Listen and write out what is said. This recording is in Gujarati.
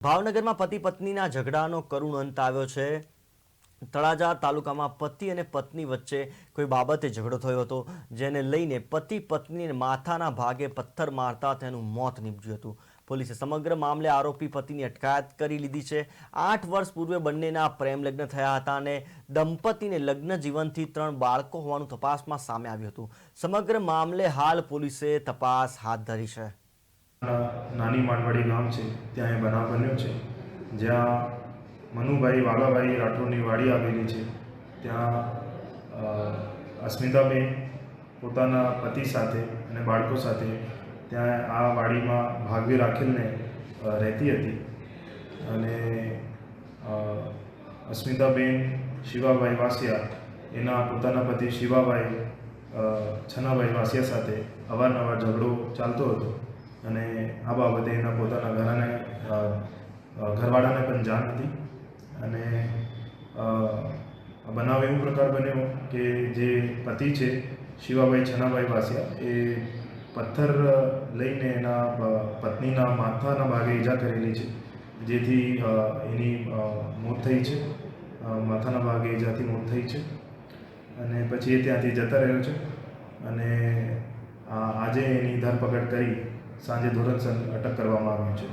ભાવનગરમાં પતિ પત્નીના ઝઘડાનો કરુણ અંત આવ્યો છે। તળાજા તાલુકામાં પતિ અને પત્ની વચ્ચે કોઈ બાબતે ઝઘડો થયો હતો, જેને લઈને પતિ પત્નીને માથાના ભાગે પથ્થર મારતા તેનું મોત નીપજ્યું હતું। પોલીસે સમગ્ર મામલે આરોપી પતિની અટકાયત કરી લીધી છે। 8 વર્ષ પૂર્વે બંનેના પ્રેમ લગ્ન થયા હતા અને દંપતીને લગ્ન જીવનથી 3 બાળકો હોવાનું તપાસમાં સામે આવ્યું હતું। સમગ્ર મામલે હાલ પોલીસે તપાસ હાથ ધરી છે। નાની માંડવાડી ગામ છે, ત્યાં એ બનાવ બન્યો છે, જ્યાં મનુભાઈ વાઘાભાઈ રાઠોડની વાડી આવેલી છે। ત્યાં અસ્મિતાબેન પોતાના પતિ સાથે અને બાળકો સાથે ત્યાં આ વાડીમાં ભાગવી રાખેલને રહેતી હતી અને અસ્મિતાબેન શિવાભાઈ વાસિયા એના પોતાના પતિ શિવાભાઈ છનાભાઈ વાસિયા સાથે અવારનવાર ઝઘડો ચાલતો હતો અને આ બાબતે એના પોતાના ઘરવાળાને પણ જાણ હતી અને બનાવ એવો પ્રકાર બન્યો કે જે પતિ છે શિવાભાઈ છનાભાઈ વાસિયા એ પથ્થર લઈને એના પત્નીના માથાના ભાગે ઈજા કરેલી છે, જેથી એની મોત થઈ છે। માથાના ભાગે ઈજાથી મોત થઈ છે અને પછી એ ત્યાંથી જતા રહ્યો છે અને આજે એની ધરપકડ કરી સાંજે ધોરણસર અટક કરવામાં આવ્યું છે।